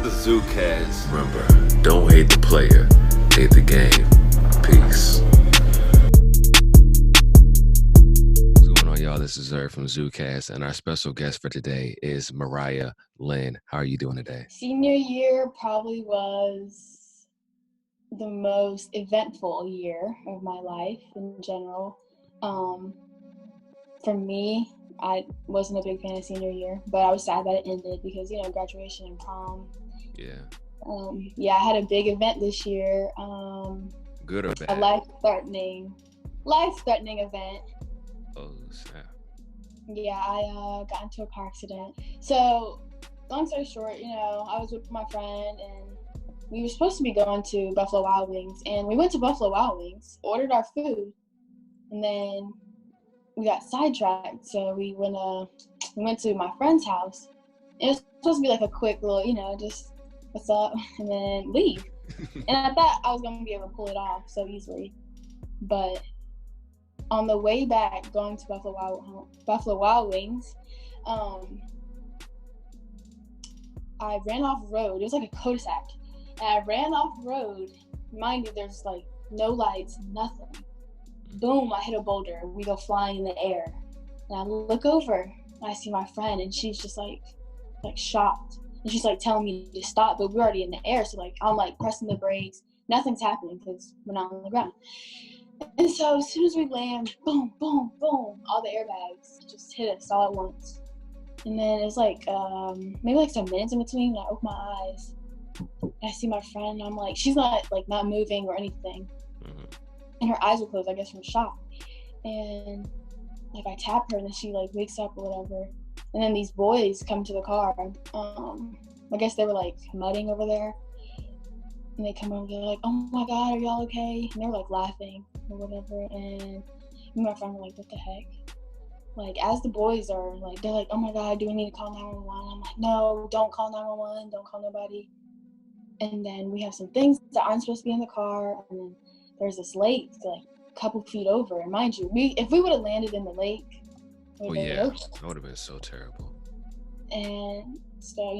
The ZuCast. Remember, don't hate the player, hate the game. Peace. What's going on, y'all? This is Zuri from ZuCast, and our special guest for today is Mariah Lynn. How are you doing today? Senior year probably was the most eventful year of my life in general. For me, I wasn't a big fan of senior year, but I was sad that it ended because, graduation and prom. Yeah. I had a big event this year. Good or bad? A life-threatening event. Oh, snap. Yeah, I got into a car accident. So, long story short, I was with my friend and we were supposed to be going to Buffalo Wild Wings. And we went to Buffalo Wild Wings, ordered our food, and then we got sidetracked. So we went to my friend's house. It was supposed to be like a quick little, just what's up, and then leave. And I thought I was going to be able to pull it off so easily. But on the way back, going to Buffalo Wild Wings, I ran off road. It was like a cul-de-sac. And I ran off road. Mind you, there's like no lights, nothing. Boom, I hit a boulder. We go flying in the air. And I look over and I see my friend and she's just like shocked. And she's like telling me to stop, but we're already in the air. So like I'm like pressing the brakes. Nothing's happening because we're not on the ground. And so as soon as we land, boom, boom, boom, all the airbags just hit us all at once. And then it's like maybe like some minutes in between. I open my eyes. And I see my friend. And I'm like, she's not moving or anything. Mm-hmm. And her eyes were closed, I guess, from shock. And like I tap her, and then she like wakes up or whatever. And then these boys come to the car. I guess they were like mudding over there. And they come over, they're like, "Oh my God, are y'all okay?" And they're like laughing or whatever. And me and my friend were like, "What the heck?" Like as the boys are like, they're like, "Oh my God, do we need to call 911?" I'm like, "No, don't call 911. Don't call nobody." And then we have some things that aren't supposed to be in the car. And then there's this lake like a couple feet over. And mind you, if we would have landed in the lake, oh yeah, that would have been so terrible. And so,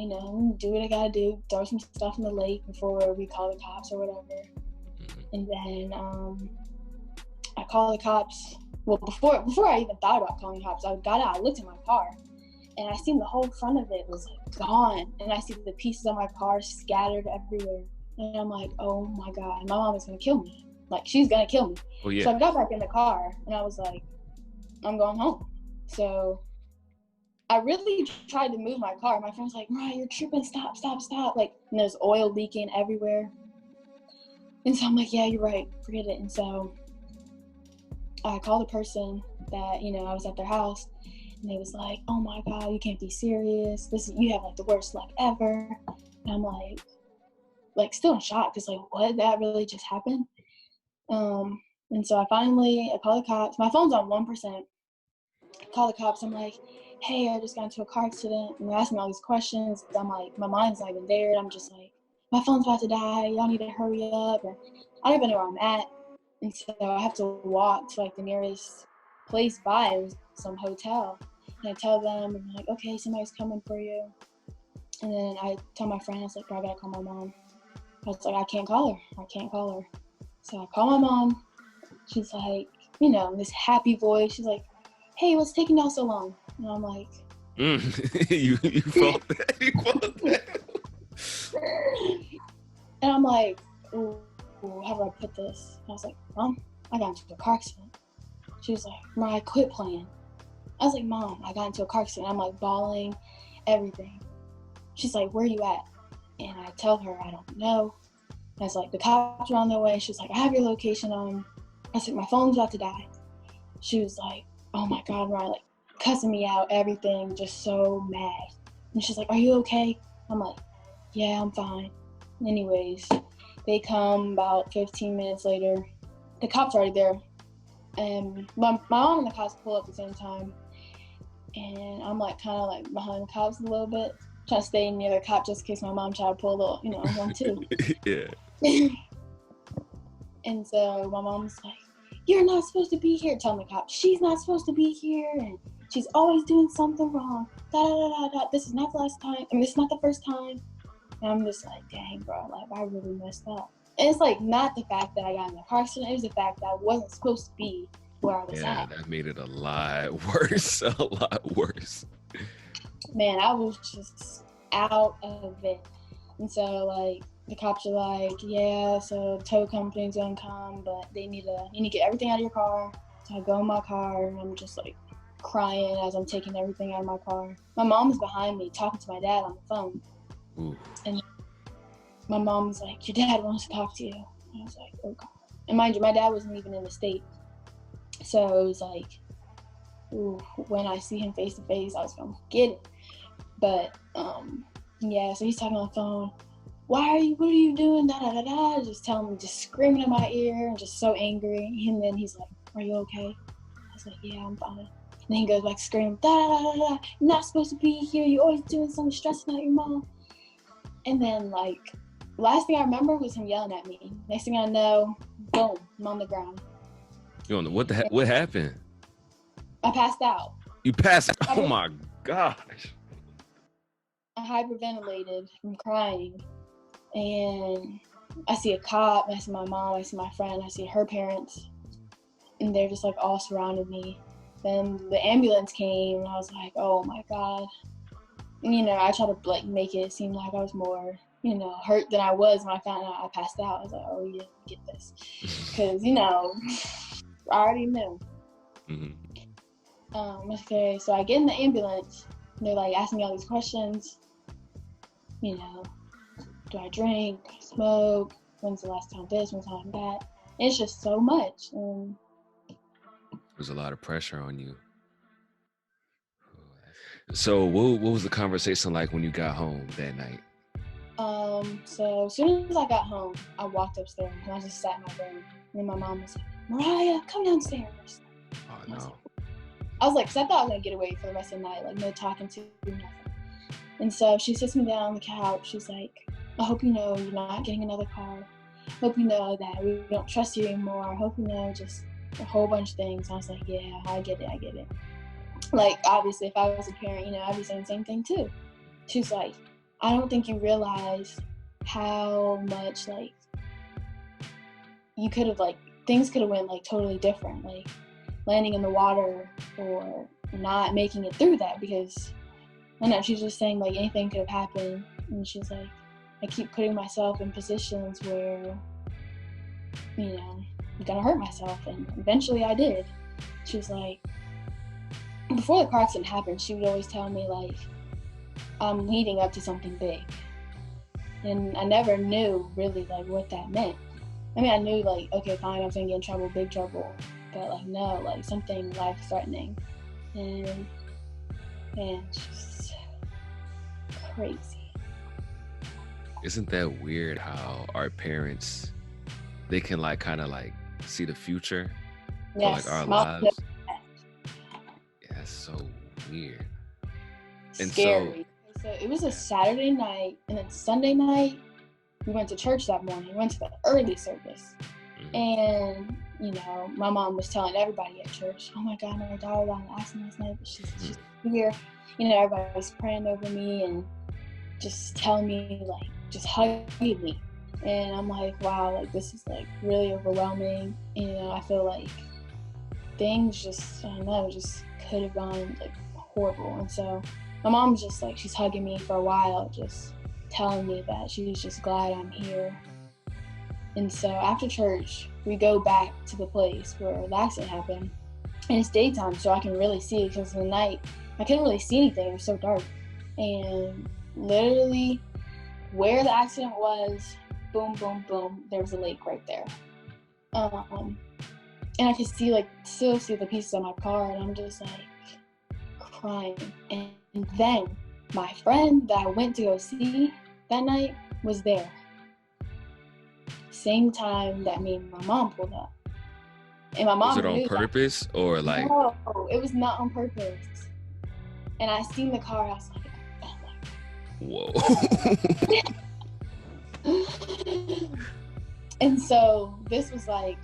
do what I gotta do, throw some stuff in the lake before we call the cops or whatever. Mm-hmm. And then I call the cops. Well, before I even thought about calling the cops, I got out, I looked at my car, and I seen the whole front of it was like gone. And I see the pieces of my car scattered everywhere. And I'm like, oh my God, my mom is gonna kill me. Like, she's gonna kill me. Oh yeah. So I got back in the car and I was like, I'm going home. So I really tried to move my car. My friend's like, "Mariah, you're tripping, stop. Like, and there's oil leaking everywhere. And so I'm like, yeah, you're right, forget it. And so I called the person that, I was at their house, and they was like, "Oh my God, you can't be serious. You have like the worst luck ever." And I'm like still in shock, because like, what, that really just happened? And so I call the cops. My phone's on 1%. I call the cops. I'm like, "Hey, I just got into a car accident." And they're asking me all these questions. I'm like, my mind's not even there. I'm just like, my phone's about to die. Y'all need to hurry up. And I don't even know where I'm at. And so I have to walk to like the nearest place by. It was some hotel. And I tell them, and they're like, "Okay, somebody's coming for you." And then I tell my friend, I was like, "Bro, I gotta call my mom." I was like, I can't call her. So I call my mom. She's like, this happy voice. She's like, "Hey, what's taking y'all so long?" And I'm like, you felt that? You felt that? And I'm like, ooh, how do I put this? And I was like, "Mom, I got into a car accident." She was like, "Mariah, quit playing." I was like, "Mom, I got into a car accident." I'm like bawling, everything. She's like, "Where you at?" And I tell her, I don't know. I was like, "The cops are on their way." She's like, "I have your location on." I was like, "My phone's about to die." She was like, "Oh my God, Mariah," like cussing me out, everything, just so mad. And she's like, "Are you okay?" I'm like, "Yeah, I'm fine." Anyways, they come about 15 minutes later. The cops are already there. And my mom and the cops pull up at the same time. And I'm like kind of like behind the cops a little bit, trying to stay near the cop just in case my mom tried to pull a little, one too. Yeah. And so my mom's like, "You're not supposed to be here." Telling the cop, "She's not supposed to be here, and she's always doing something wrong. Da da da da da. This is not the last time. I mean, this is not the first time." And I'm just like, dang, bro, like, I really messed up. And it's like not the fact that I got in the car accident, it was the fact that I wasn't supposed to be where I was Yeah, at. that made it a lot worse. A lot worse. Man, I was just out of it. And so, like, the cops are like, yeah, so the tow company's gonna come, but you need to get everything out of your car. So I go in my car, and I'm just, like, crying as I'm taking everything out of my car. My mom's behind me talking to my dad on the phone. Ooh. And my mom's like, your dad wants to talk to you. And I was like, oh, God. And mind you, my dad wasn't even in the state. So it was like, ooh, when I see him face to face, I was gonna get it. But yeah, so he's talking on the phone. What are you doing? Da da da da. Just telling me, just screaming in my ear, and just so angry. And then he's like, are you okay? I was like, yeah, I'm fine. And then he goes back screaming, da da da da da. You're not supposed to be here. You're always doing something, stressing out your mom. And then, like, last thing I remember was him yelling at me. Next thing I know, boom, I'm on the ground. You don't know what happened? I passed out. You passed. Oh my gosh. I hyperventilated from crying. And I see a cop, I see my mom, I see my friend, I see her parents. And they're just like all surrounding me. Then the ambulance came, and I was like, oh my God. And, you know, I tried to like make it seem like I was more, you know, hurt than I was when I found out I passed out. I was like, oh, you didn't get this. Because, you know, I already knew. Mm-hmm. Okay, so I get in the ambulance. And they're like asking me all these questions. You know, do I drink? Do I smoke? When's the last time this? When's the last time that? And it's just so much. There's a lot of pressure on you. So what was the conversation like when you got home that night? So as soon as I got home, I walked upstairs and I just sat in my room. And then my mom was like, Mariah, come downstairs. Oh no. I was like, because I thought I was going to get away for the rest of the night, like no talking to, nothing. And so she sits me down on the couch. She's like, I hope you know you're not getting another car. I hope you know that we don't trust you anymore. I hope you know just a whole bunch of things. And I was like, yeah, I get it. Like, obviously, if I was a parent, you know, I'd be saying the same thing too. She's like, I don't think you realize how much, like, you could have, like, things could have went, like, totally different. Like, landing in the water or not making it through that, because, I don't know, she's just saying, like, anything could have happened. And she's like, I keep putting myself in positions where, you know, I'm gonna hurt myself. And eventually I did. She was like, before the car accident happened, she would always tell me, like, I'm leading up to something big. And I never knew really, like, what that meant. I mean, I knew, like, okay, fine, I was gonna get in trouble, big trouble. But, like, no, like, something life-threatening. And, man, it's just crazy. Isn't that weird how our parents, they can, like, kind of, like, see the future for, like, our lives? Yeah, that's so weird. And scary. So it was a Saturday night, and then Sunday night, we went to church that morning. We went to the early service. Mm-hmm. And, you know, my mom was telling everybody at church, oh my God, my daughter got in an accident last night, but she's here. You know, everybody was praying over me and just telling me, like, just hugging me. And I'm like, wow, like, this is, like, really overwhelming. You know, I feel like things just, I don't know, just could have gone, like, horrible. And so my mom's just, like, she's hugging me for a while, just telling me that she's just glad I'm here. And so after church, we go back to the place where the accident happened. And it's daytime, so I can really see it, because in the night, I couldn't really see anything. It was so dark. And literally, where the accident was, boom, boom, boom, there was a lake right there. And I could see, like, still see the pieces of my car, and I'm just, like, crying. And then my friend that I went to go see that night was there. Same time that me and my mom pulled up. And my mom was it on purpose or like? No, it was not on purpose. And I seen the car, I was like, oh my God. Whoa. And so this was like,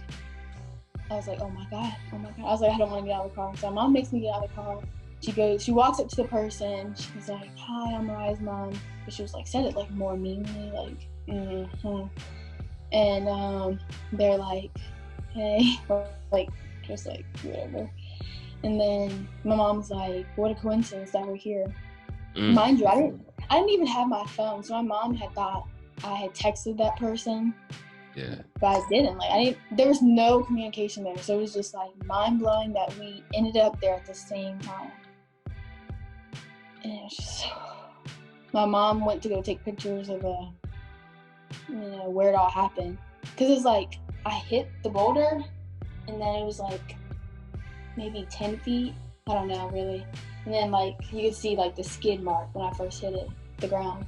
I was like, oh my God. I was like, I don't want to get out of the car. So my mom makes me get out of the car. she walks up to the person. She's like, "Hi, I'm Mariah's mom." But she was like, said it like more meanly, like, mm-hmm. And they're like, "Hey," or like, just like whatever. And then my mom's like, "What a coincidence that we're here." Mind you, I didn't even have my phone, so my mom had thought I had texted that person. Yeah. But I didn't. There was no communication there, so it was just like mind blowing that we ended up there at the same time. And it was just, my mom went to go take pictures of where it all happened, because it's like I hit the boulder, and then it was like maybe 10 feet. I don't know really. And then like you could see like the skid mark when I first hit the ground.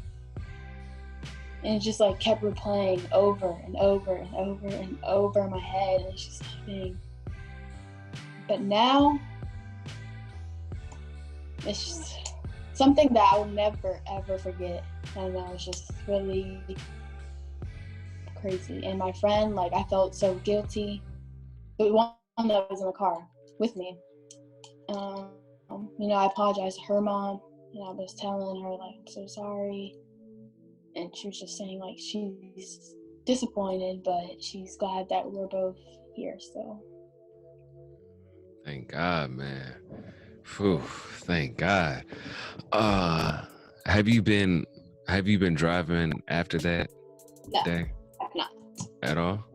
And it just like kept replaying over and over and over and over in my head. And it's just like, dang. But now, it's just something that I will never, ever forget. I don't know, it's just really crazy. And my friend, like, I felt so guilty. The one that was in the car with me, I apologized to her mom, and I was telling her, like, I'm so sorry. And she was just saying, like, she's disappointed, but she's glad that we're both here, so. Thank God, man. Whew, thank God. Have you been driving after that day? Not at all?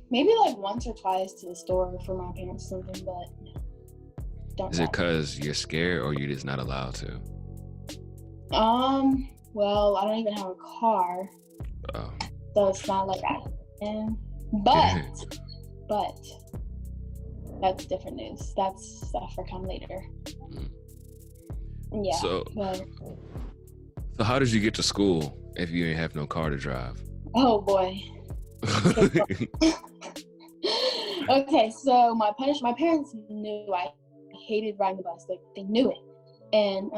Maybe like once or twice to the store for my parents or something, but no. Is it because you're scared or you're just not allowed to? Well, I don't even have a car. Oh. So it's not like I can. But that's different news. That's stuff for come later. Yeah. So how did you get to school if you didn't have no car to drive? Oh boy. Okay, so my parents knew I hated riding the bus. Like, they knew it. And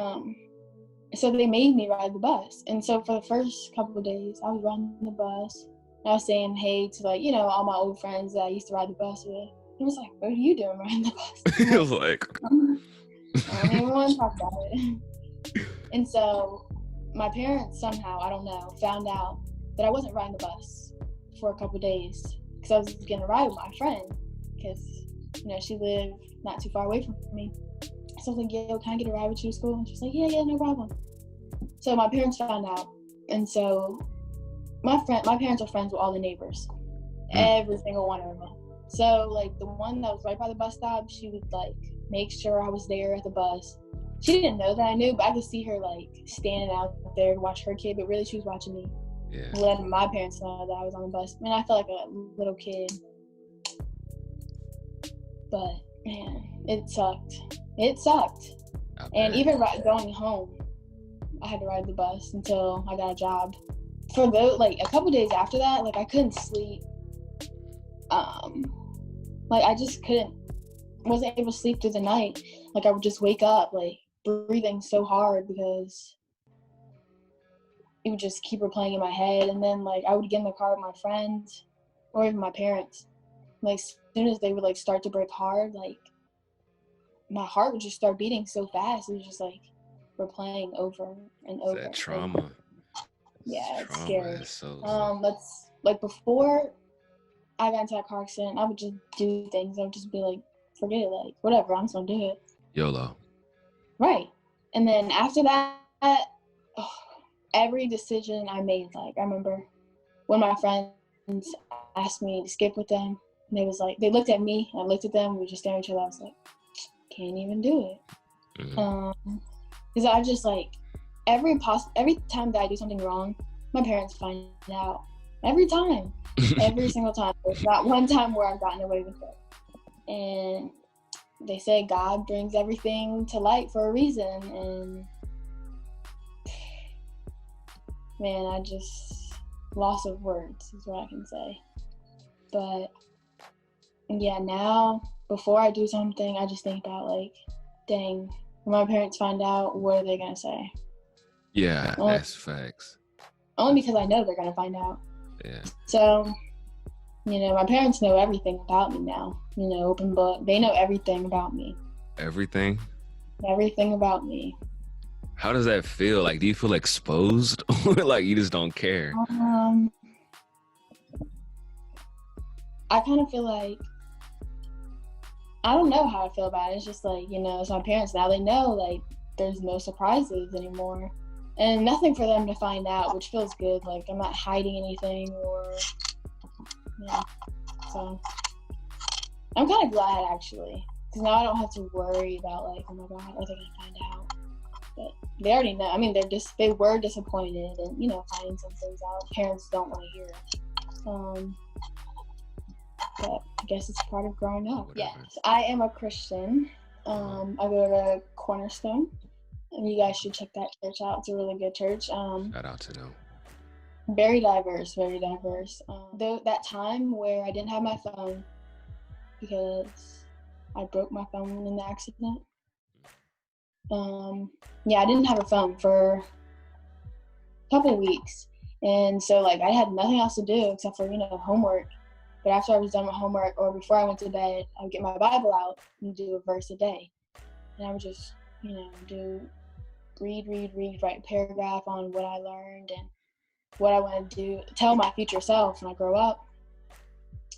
so they made me ride the bus. And so for the first couple of days, I was riding the bus. And I was saying hey to, like, all my old friends that I used to ride the bus with. It was like, what are you doing riding the bus? It was like, I don't even want to talk about it. And so my parents somehow, I don't know, found out that I wasn't riding the bus for a couple of days, because I was getting a ride with my friend, because she lived not too far away from me. So I was like, "Yo, can I get a ride with you to school?" And she's like, yeah, no problem. So my parents found out, and so my parents are friends with all the neighbors, every single one of them. So like the one that was right by the bus stop, she would like make sure I was there at the bus. She didn't know that I knew, but I could see her like standing out there to watch her kid, but really she was watching me. Yeah. Letting my parents know that I was on the bus. I mean, I felt like a little kid. But man, it sucked. And even going home, I had to ride the bus until I got a job. For like a couple days after that, like I couldn't sleep. Like I just wasn't able to sleep through the night. Like I would just wake up like breathing so hard because it would just keep replaying in my head. And then like I would get in the car with my friends or even my parents. Like as soon as they would like start to break hard, like my heart would just start beating so fast. It was just like replaying over and over. That trauma. Yeah, it's scary. So Let's like before I got into that car accident, I would just do things. I would just be like, forget it, like whatever, I'm just gonna do it. YOLO. Right. And then after that, every decision I made, like I remember when my friends asked me to skip with them, and they looked at me, and I looked at them, we were just staring at each other. I was like, can't even do it. Because I just like every time that I do something wrong, my parents find out. Every time. Every single time. There's not one time where I've gotten away with it. And they say God brings everything to light for a reason, and man, I just loss of words is what I can say. But yeah, now before I do something, I just think about like, dang, when my parents find out, what are they gonna say? Yeah, that's facts. Only because I know they're gonna find out. Yeah. So, my parents know everything about me now. Open book. They know everything about me. Everything? everything about me. How does that feel? Like, do you feel exposed, or like you just don't care? I kind of feel like, I don't know how I feel about it. It's just like, you know, it's my parents now. They know, like, there's no surprises anymore. And nothing for them to find out, which feels good. Like, I'm not hiding anything or, yeah. So, I'm kind of glad, actually. Because now I don't have to worry about, like, oh my God, are they going to find out? But they already know. I mean, they were disappointed and, you know, finding some things out. Parents don't want to hear it. But I guess it's part of growing up. Yes, I am a Christian. I go to Cornerstone, and you guys should check that church out. It's a really good church. Shout out to them. Very diverse, very diverse. That time where I didn't have my phone because I broke my phone in the accident. Yeah, I didn't have a phone for a couple of weeks, and so like I had nothing else to do except for, you know, homework. But after I was done with homework or before I went to bed, I would get my Bible out and do a verse a day. And I would just, you know, write a paragraph on what I learned and what I want to do, tell my future self when I grow up,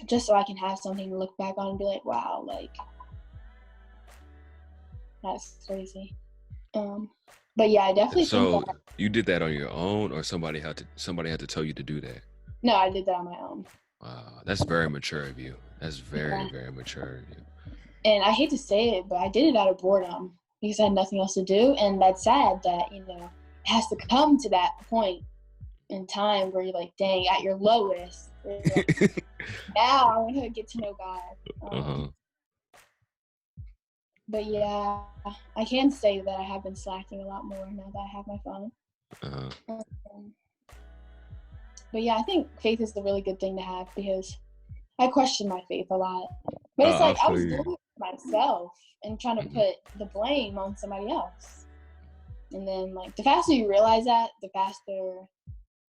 just so I can have something to look back on and be like, wow, like, that's crazy. But yeah, I definitely think that. You did that on your own, or somebody had to tell you to do that? No, I did that on my own. Wow, that's very mature of you. That's very, very mature of you. And I hate to say it, but I did it out of boredom because I had nothing else to do. And that's sad that, you know, it has to come to that point in time where you're like, dang, at your lowest, like, now I want to get to know God. But yeah, I can say that I have been slacking a lot more now that I have my phone. But yeah, I think faith is a really good thing to have because I question my faith a lot. But it's like I was doing it for myself and trying to put the blame on somebody else. And then, like, the faster you realize that, the faster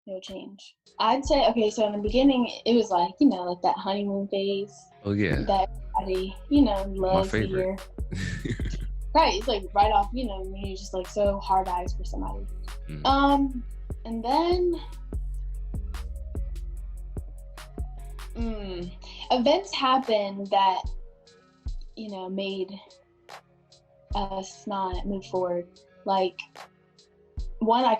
it'll change. I'd say, okay, so in the beginning, it was like, you know, like that honeymoon phase. Oh, yeah. That everybody, you know, loves to hear. Right, it's like right off, you know, when you're just like so hard eyes for somebody. And then events happened that, you know, made us not move forward. Like, one, I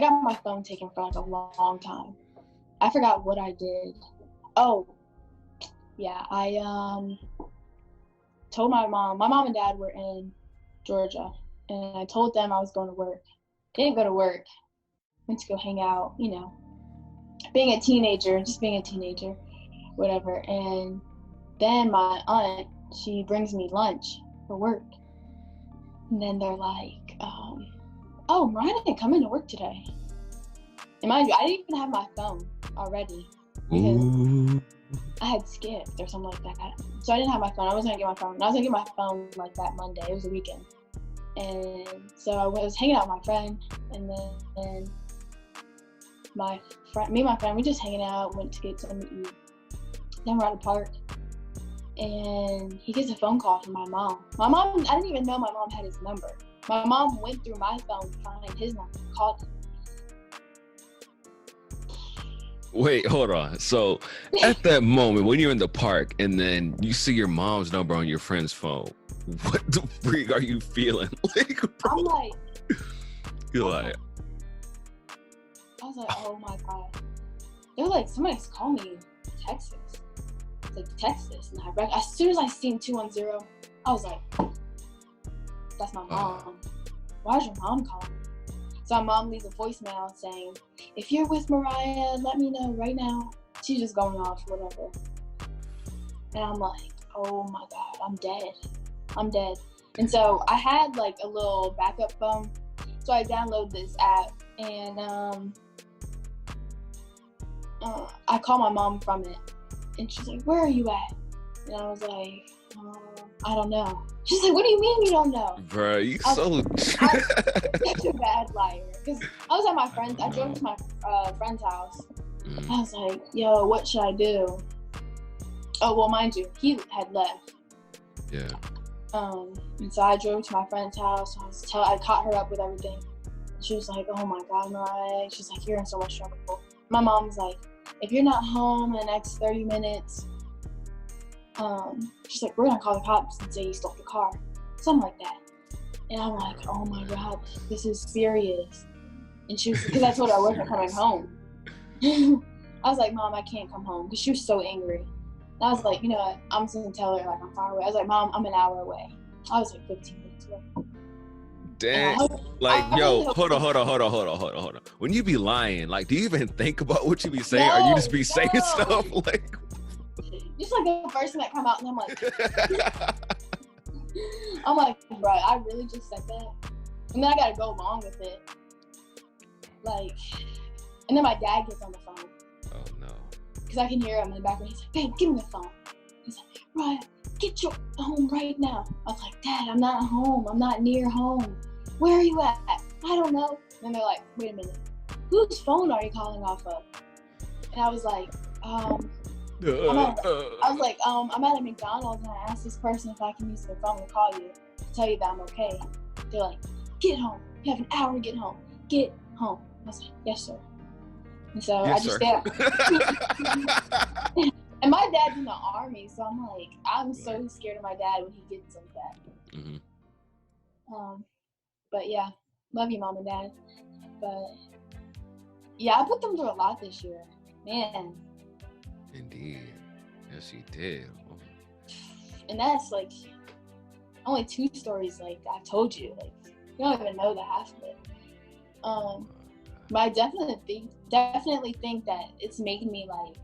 got my phone taken for like a long time. I forgot what I did. Oh, yeah, I told my mom and dad were in Georgia, and I told them I was going to work. Didn't go to work, went to go hang out, you know, being a teenager, whatever. And then my aunt, she brings me lunch for work. And then they're like, oh, Mariah didn't come into work today. And mind you, I didn't even have my phone already because I had skipped or something like that. So I didn't have my phone. I wasn't gonna get my phone. I was gonna get my phone like that Monday. It was a weekend. And so I was hanging out with my friend, and then me and my friend, we just hanging out, went to get something to eat. Then we're at a park, and he gets a phone call from my mom. I didn't even know my mom had his number. My mom went through my phone to find his number, called him. Wait, hold on. So at that moment, when you're in the park and then you see your mom's number on your friend's phone, what the freak are you feeling? Like, bro, I'm like, you're like, I was like, oh my God. They're like, somebody's calling me Texas. It's like Texas. And as soon as I seen 210, I was like, that's my mom. Why is your mom calling me? So my mom leaves a voicemail saying, if you're with Mariah, let me know right now. She's just going off, whatever. And I'm like, oh my God, I'm dead. And so I had like a little backup phone. So I downloaded this app, and I call my mom from it. And she's like, where are you at? And I was like, I don't know. She's like, what do you mean you don't know? Bro, you I'm so... such a bad liar. Because I was at my friend's, I drove to my friend's house. I was like, yo, what should I do? Oh, well, mind you, he had left. Yeah. And so I drove to my friend's house. I caught her up with everything. She was like, "Oh my God, Mariah." She's like, "You're in so much trouble." My mom's like, "If you're not home in the next 30 minutes, she's like, we're gonna call the cops and say you stole the car." Something like that. And I'm like, "Oh my God, this is serious." And she was, because I told her I wasn't coming home. I was like, "Mom, I can't come home," because she was so angry. And I was like, "You know what? I'm just gonna tell her like I'm far away." I was like, "Mom, I'm an hour away." I was like 15 minutes away. Damn. Hold on. When you be lying, like, do you even think about what you be saying, or you just be saying stuff like? Just like the person that come out, and I'm like, bro, I really just said that, and then I gotta go along with it, like, and then my dad gets on the phone. Oh no. Because I can hear him in the background. He's like, "Babe, give me the phone." He's like, "Right, get your home right now." I was like, "Dad, I'm not home. I'm not near home. Where are you at?" "I don't know." And they're like, "Wait a minute. Whose phone are you calling off of?" And I was like, I'm at a McDonald's, and I asked this person if I can use their phone to call you to tell you that I'm okay. They're like, "Get home. You have an hour to get home. Get home." I was like, "Yes, sir." And so I just stayed. And my dad's in the Army, so I'm like, I'm so scared of my dad when he gets like that. Mm-hmm. But yeah, love you, Mom and Dad. But yeah, I put them through a lot this year, man. Indeed, yes, you did. And that's like only 2 stories. Like I told you, like you don't even know the half of it. But I definitely think that it's making me like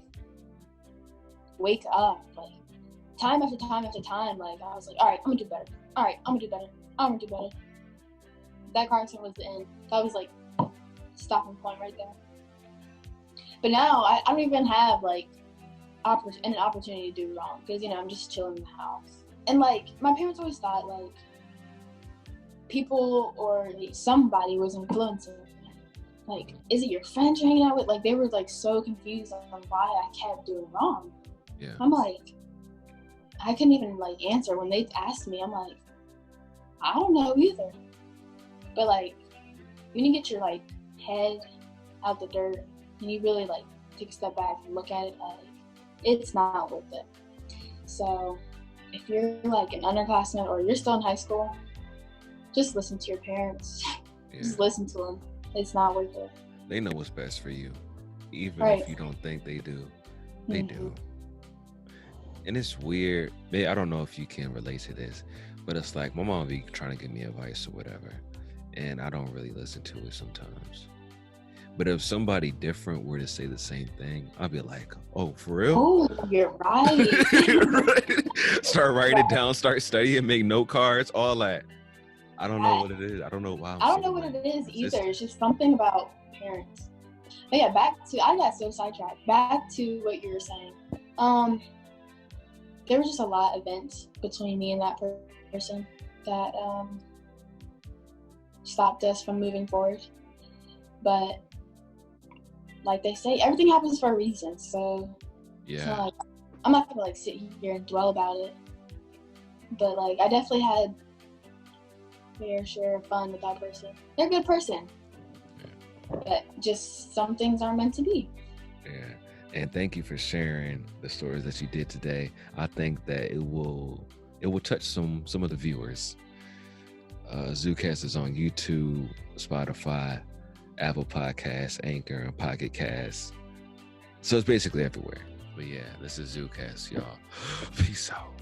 wake up, like time after time after time. Like I was like, all right, I'm gonna do better. All right, I'm gonna do better. I'm gonna do better. That car accident was the end. That was like stopping point right there. But now I don't even have like an opportunity to do wrong, because I'm just chilling in the house. And like my parents always thought like people or like, somebody was influencing me. Like, is it your friends you're hanging out with? Like, they were like so confused on why I kept doing wrong. Yeah. I'm like, I couldn't even like answer when they asked me. I'm like, I don't know either. But like, when you get your like head out the dirt and you really like take a step back and look at it, like it's not worth it. So if you're like an underclassman or you're still in high school, just listen to your parents. Yeah. Just listen to them. It's not worth it. They know what's best for you, even if you don't think they do. They do. And it's weird. I don't know if you can relate to this, but it's like my mom be trying to give me advice or whatever, and I don't really listen to it sometimes. But if somebody different were to say the same thing, I'd be like, "Oh, for real?" Oh, you're right. Right. Start writing it down, start studying, make note cards, all that. I don't know what it is. I don't know why. I don't know what it is either. It's just something about parents. But yeah, I got so sidetracked. Back to what you were saying. There was just a lot of events between me and that person that stopped us from moving forward. But like they say, everything happens for a reason. So yeah, like, I'm not gonna like sit here and dwell about it. But like, I definitely had fair share of fun with that person. They're a good person. Yeah. But just some things aren't meant to be. Yeah. And thank you for sharing the stories that you did today. I think that it will touch some of the viewers. ZuCast is on YouTube, Spotify, Apple Podcasts, Anchor, and Pocket Casts. So it's basically everywhere. But yeah, this is ZuCast, y'all. Peace out.